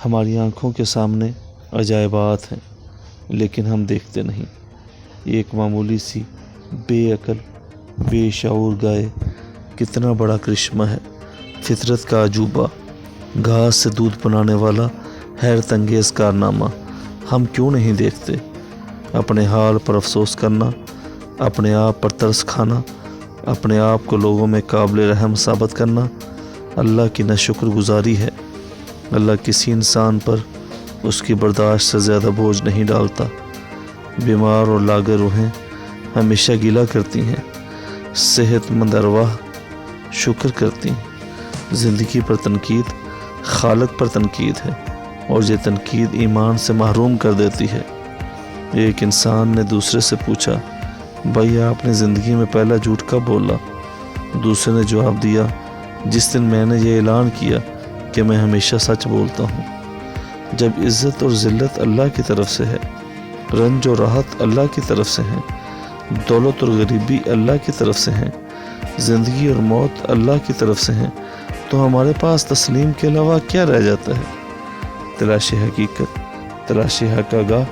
ہماری آنکھوں کے سامنے عجائبات ہیں لیکن ہم دیکھتے نہیں۔ یہ ایک معمولی سی بے عقل بے شعور گائے کتنا بڑا کرشمہ ہے، فطرت کا عجوبہ، گھاس سے دودھ بنانے والا حیرت انگیز کارنامہ ہم کیوں نہیں دیکھتے؟ اپنے حال پر افسوس کرنا، اپنے آپ پر ترس کھانا، اپنے آپ کو لوگوں میں قابل رحم ثابت کرنا اللہ کی ناشکر گزاری ہے۔ اللہ کسی انسان پر اس کی برداشت سے زیادہ بوجھ نہیں ڈالتا۔ بیمار اور لاغر روحیں ہمیشہ گلہ کرتی ہیں، صحت مند ارواح شکر کرتی ہیں۔ زندگی پر تنقید خالق پر تنقید ہے اور یہ تنقید ایمان سے محروم کر دیتی ہے۔ ایک انسان نے دوسرے سے پوچھا، بھائی آپ نے زندگی میں پہلا جھوٹ کب بولا؟ دوسرے نے جواب دیا، جس دن میں نے یہ اعلان کیا کہ میں ہمیشہ سچ بولتا ہوں۔ جب عزت اور ذلت اللہ کی طرف سے ہے، رنج اور راحت اللہ کی طرف سے ہیں، دولت اور غریبی اللہ کی طرف سے ہیں، زندگی اور موت اللہ کی طرف سے ہیں، تو ہمارے پاس تسلیم کے علاوہ کیا رہ جاتا ہے؟ تلاش حقیقت، تلاش حق آگاہ،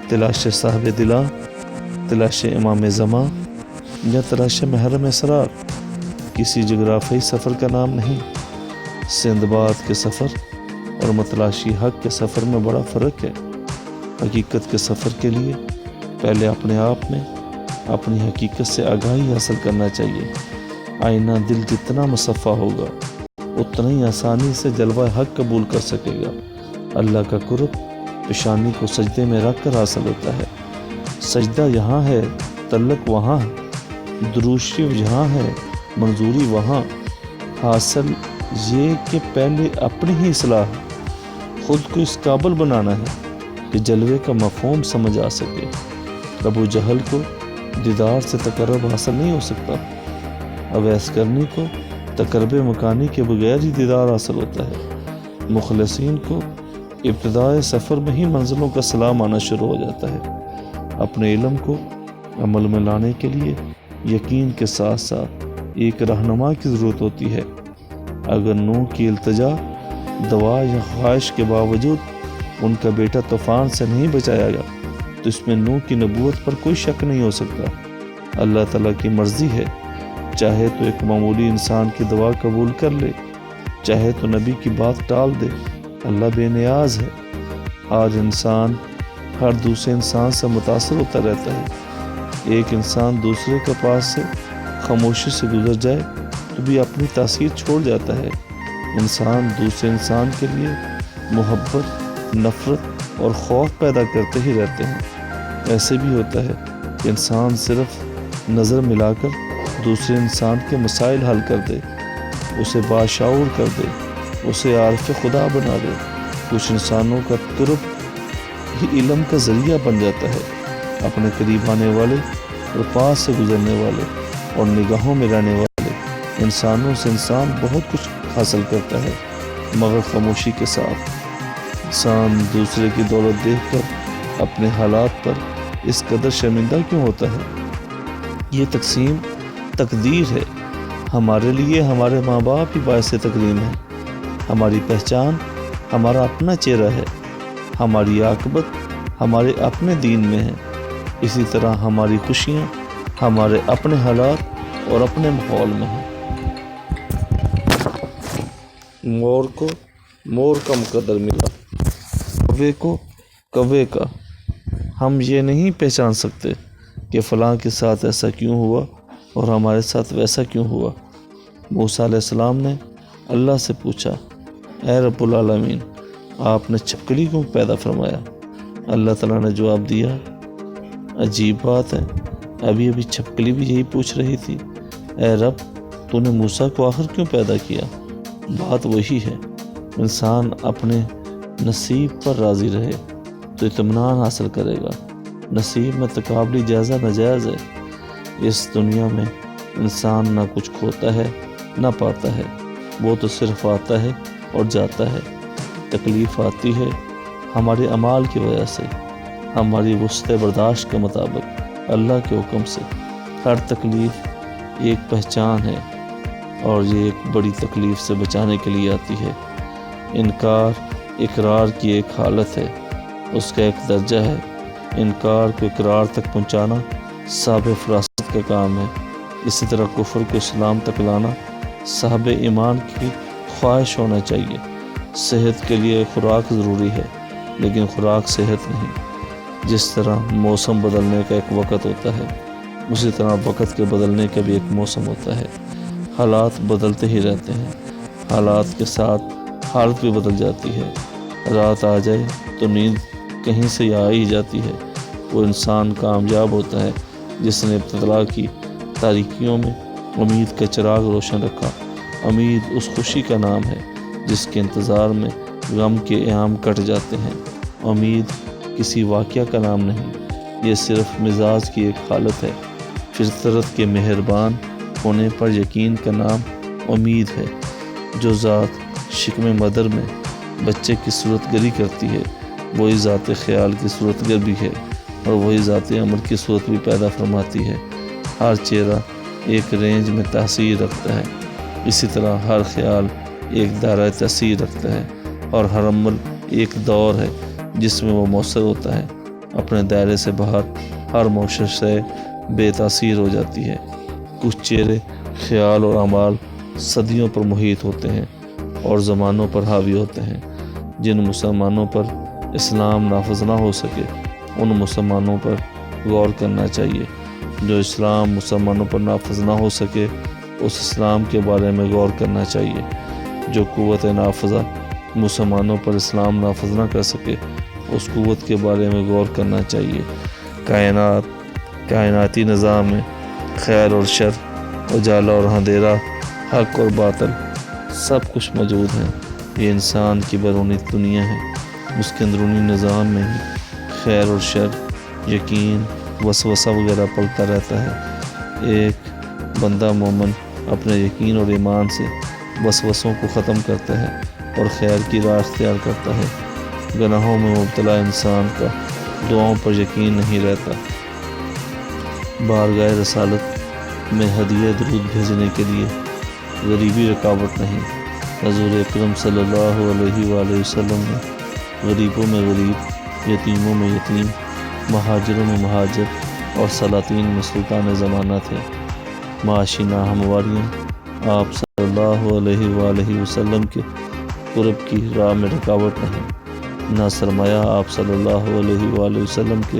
تلاش صاحب دلاں، تلاش امام زماں یا تلاش محرم اسرار کسی جغرافیائی سفر کا نام نہیں۔ سندباد کے سفر اور متلاشی حق کے سفر میں بڑا فرق ہے۔ حقیقت کے سفر کے لیے پہلے اپنے آپ میں اپنی حقیقت سے آگاہی حاصل کرنا چاہیے۔ آئینہ دل جتنا مصفح ہوگا اتنا ہی آسانی سے جلوہ حق قبول کر سکے گا۔ اللہ کا قرب پیشانی کو سجدے میں رکھ کر حاصل ہوتا ہے۔ سجدہ یہاں ہے، تعلق وہاں ہے، درود شریف جہاں ہے، منظوری وہاں۔ حاصل یہ کہ پہلے اپنی ہی اصلاح، خود کو اس قابل بنانا ہے کہ جلوے کا مفہوم سمجھ آ سکے۔ ابو جہل کو دیدار سے تقرب حاصل نہیں ہو سکتا، اویس کرنی کو تقرب مکانی کے بغیر ہی دیدار حاصل ہوتا ہے۔ مخلصین کو ابتدائے سفر میں ہی منزلوں کا سلام آنا شروع ہو جاتا ہے۔ اپنے علم کو عمل میں لانے کے لیے یقین کے ساتھ ساتھ ایک رہنما کی ضرورت ہوتی ہے۔ اگر نوح کی التجا، دعا یا خواہش کے باوجود ان کا بیٹا طوفان سے نہیں بچایا گیا تو اس میں نوح کی نبوت پر کوئی شک نہیں ہو سکتا۔ اللہ تعالیٰ کی مرضی ہے، چاہے تو ایک معمولی انسان کی دعا قبول کر لے، چاہے تو نبی کی بات ٹال دے۔ اللہ بے نیاز ہے۔ آج انسان ہر دوسرے انسان سے متاثر ہوتا رہتا ہے۔ ایک انسان دوسرے کے پاس سے خاموشی سے گزر جائے تو بھی اپنی تاثیر چھوڑ جاتا ہے۔ انسان دوسرے انسان کے لیے محبت، نفرت اور خوف پیدا کرتے ہی رہتے ہیں۔ ایسے بھی ہوتا ہے کہ انسان صرف نظر ملا کر دوسرے انسان کے مسائل حل کر دے، اسے باشعور کر دے، اسے عارف خدا بنا دے۔ کچھ انسانوں کا قرب ہی علم کا ذریعہ بن جاتا ہے۔ اپنے قریب آنے والے اور پاس سے گزرنے والے اور نگاہوں میں رہنے والے انسانوں سے انسان بہت کچھ حاصل کرتا ہے، مگر خاموشی کے ساتھ۔ انسان دوسرے کی دولت دیکھ کر اپنے حالات پر اس قدر شرمندہ کیوں ہوتا ہے؟ یہ تقسیم تقدیر ہے۔ ہمارے لیے ہمارے ماں باپ ہی باعث تکریم ہے۔ ہماری پہچان ہمارا اپنا چہرہ ہے، ہماری عاقبت ہمارے اپنے دین میں ہے۔ اسی طرح ہماری خوشیاں ہمارے اپنے حالات اور اپنے ماحول میں ہیں۔ مور کو مور کا مقدر ملا، کوے کو کوے کا۔ ہم یہ نہیں پہچان سکتے کہ فلاں کے ساتھ ایسا کیوں ہوا اور ہمارے ساتھ ویسا کیوں ہوا۔ موسیٰ علیہ السلام نے اللہ سے پوچھا، اے رب العالمین، آپ نے چھپکلی کو پیدا فرمایا؟ اللہ تعالیٰ نے جواب دیا، عجیب بات ہے، ابھی چھپکلی بھی یہی پوچھ رہی تھی، اے رب تو نے موسیٰ کو آخر کیوں پیدا کیا؟ بات وہی ہے، انسان اپنے نصیب پر راضی رہے تو اطمینان حاصل کرے گا۔ نصیب میں تقابلی جائزہ ناجائز ہے۔ اس دنیا میں انسان نہ کچھ کھوتا ہے نہ پاتا ہے، وہ تو صرف آتا ہے اور جاتا ہے۔ تکلیف آتی ہے ہمارے اعمال کی وجہ سے، ہماری وسعت برداشت کے مطابق، اللہ کے حکم سے۔ ہر تکلیف ایک پہچان ہے اور یہ ایک بڑی تکلیف سے بچانے کے لیے آتی ہے۔ انکار اقرار کی ایک حالت ہے، اس کا ایک درجہ ہے۔ انکار کو اقرار تک پہنچانا صاحب فراست کا کام ہے۔ اسی طرح کفر کو اسلام تک لانا صاحب ایمان کی خواہش ہونا چاہیے۔ صحت کے لیے خوراک ضروری ہے، لیکن خوراک صحت نہیں۔ جس طرح موسم بدلنے کا ایک وقت ہوتا ہے، اسی طرح وقت کے بدلنے کا بھی ایک موسم ہوتا ہے۔ حالات بدلتے ہی رہتے ہیں، حالات کے ساتھ حالت بھی بدل جاتی ہے۔ رات آ جائے تو نیند کہیں سے آ ہی جاتی ہے۔ وہ انسان کامیاب ہوتا ہے جس نے ابتلا کی تاریکیوں میں امید کا چراغ روشن رکھا۔ امید اس خوشی کا نام ہے جس کے انتظار میں غم کے ایام کٹ جاتے ہیں۔ امید کسی واقعہ کا نام نہیں، یہ صرف مزاج کی ایک حالت ہے۔ فطرت کے مہربان ہونے پر یقین کا نام امید ہے۔ جو ذات شکم مدر میں بچے کی صورت گری کرتی ہے، وہی ذات خیال کی صورت گر بھی ہے، اور وہی ذات عمل کی صورت بھی پیدا فرماتی ہے۔ ہر چہرہ ایک رینج میں تاثیر رکھتا ہے، اسی طرح ہر خیال ایک دائرہ تاثیر رکھتا ہے، اور ہر عمل ایک دور ہے جس میں وہ مؤثر ہوتا ہے۔ اپنے دائرے سے باہر ہر مؤثر سے بے تاثیر ہو جاتی ہے۔ کچھ چہرے، خیال اور اعمال صدیوں پر محیط ہوتے ہیں اور زمانوں پر حاوی ہوتے ہیں۔ جن مسلمانوں پر اسلام نافذ نہ ہو سکے، ان مسلمانوں پر غور کرنا چاہیے۔ جو اسلام مسلمانوں پر نافذ نہ ہو سکے، اس اسلام کے بارے میں غور کرنا چاہیے۔ جو قوت نافذہ مسلمانوں پر اسلام نافذ نہ کر سکے، اس قوت کے بارے میں غور کرنا چاہیے۔ کائناتی نظام میں خیر اور شر، اجالا اور اندھیرا، حق اور باطل، سب کچھ موجود ہے۔ یہ انسان کی بیرونی دنیا ہے، اس کے اندرونی نظام میں ہی خیر اور شر، یقین، وسوسہ وغیرہ پلتا رہتا ہے۔ ایک بندہ مومن اپنے یقین اور ایمان سے وسوسوں کو ختم کرتا ہے اور خیر کی راہ اختیار کرتا ہے۔ گناہوں میں مبتلا انسان کا دعاؤں پر یقین نہیں رہتا۔ بارگاہ رسالت میں ہدیہ درود بھیجنے کے لیے غریبی رکاوٹ نہیں۔ حضور اکرم صلی اللہ علیہ وآلہ وسلم نے غریبوں میں غریب، یتیموں میں یتیم، مہاجروں میں مہاجر اور سلاطین میں سلطان زمانہ تھے۔ معاشی ناہمواریاں آپ صلی اللہ علیہ وآلہ وسلم کے قرب کی راہ میں رکاوٹ نہیں، نہ سرمایہ آپ صلی اللہ علیہ وآلہ وسلم کے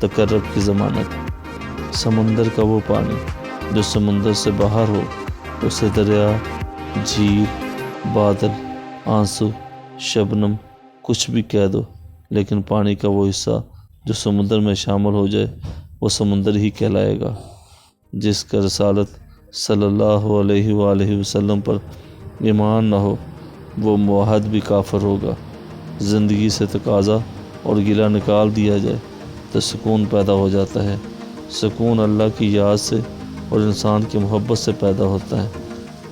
تقرب کی ضمانت۔ سمندر کا وہ پانی جو سمندر سے باہر ہو، اسے دریا، جھیل، بادل، آنسو، شبنم کچھ بھی کہہ دو، لیکن پانی کا وہ حصہ جو سمندر میں شامل ہو جائے، وہ سمندر ہی کہلائے گا۔ جس کا رسالت صلی اللہ علیہ وآلہ وسلم پر ایمان نہ ہو، وہ موحد بھی کافر ہوگا۔ زندگی سے تقاضا اور گلہ نکال دیا جائے تو سکون پیدا ہو جاتا ہے۔ سکون اللہ کی یاد سے اور انسان کی محبت سے پیدا ہوتا ہے۔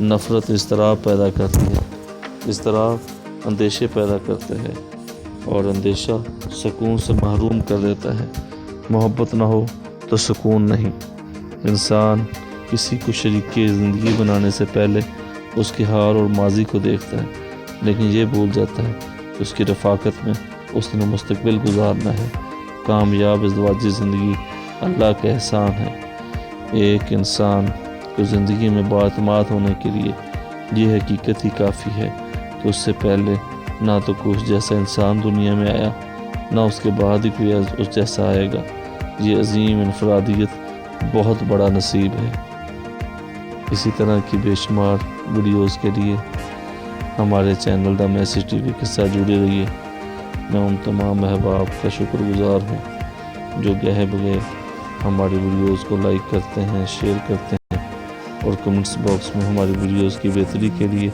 نفرت اضطراب پیدا کرتی ہے، اضطراب اندیشے پیدا کرتے ہیں، اور اندیشہ سکون سے محروم کر دیتا ہے۔ محبت نہ ہو تو سکون نہیں۔ انسان کسی کو شریک زندگی بنانے سے پہلے اس کے حال اور ماضی کو دیکھتا ہے، لیکن یہ بھول جاتا ہے کہ اس کی رفاقت میں اس نے مستقبل گزارنا ہے۔ کامیاب ازدواجی زندگی اللہ کا احسان ہے۔ ایک انسان کو زندگی میں بااعتماد ہونے کے لیے یہ حقیقت ہی کافی ہے کہ اس سے پہلے نہ تو کوئی اس جیسا انسان دنیا میں آیا، نہ اس کے بعد ہی کوئی اس جیسا آئے گا۔ یہ عظیم انفرادیت بہت بڑا نصیب ہے۔ اسی طرح کی بے شمار ویڈیوز کے لیے ہمارے channel the message T V کے ساتھ جڑے رہیے۔ میں ان تمام احباب کا شکر گزار ہوں جو گہے بغیر ہماری ویڈیوز کو لائک کرتے ہیں، شیئر کرتے ہیں، اور کمنٹس باکس میں ہماری ویڈیوز کی بہتری کے لیے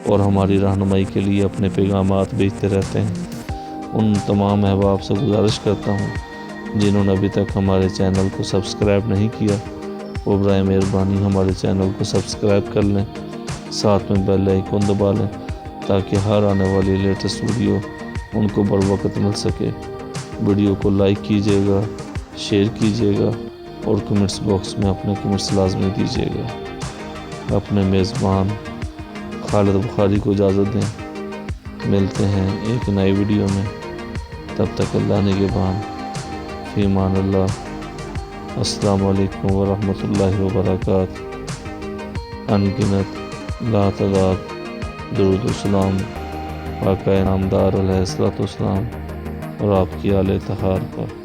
اور ہماری رہنمائی کے لیے اپنے پیغامات بھیجتے رہتے ہیں۔ ان تمام احباب سے گزارش کرتا ہوں جنہوں نے ابھی تک ہمارے چینل کو سبسکرائب نہیں کیا، وہ برائے مہربانی ہمارے چینل کو سبسکرائب کر لیں، ساتھ میں بیل آئیکن دبا لیں تاکہ ہر آنے والی لیٹسٹ ویڈیو ان کو بروقت مل سکے۔ ویڈیو کو لائک کیجیے گا، شیئر کیجیے گا، اور کمنٹس باکس میں اپنے کمنٹس لازمی دیجیے گا۔ اپنے میزبان خالد بخاری کو اجازت دیں۔ ملتے ہیں ایک نئی ویڈیو میں، تب تک اللہ نگہبان، فی امان اللہ۔ السلام علیکم ورحمۃ اللہ وبرکاتہ۔ ان گنت لاتعداد درود و سلام آقا نامدار علیہ الصلوۃ والسلام اور آپ کی آل اطہار پر۔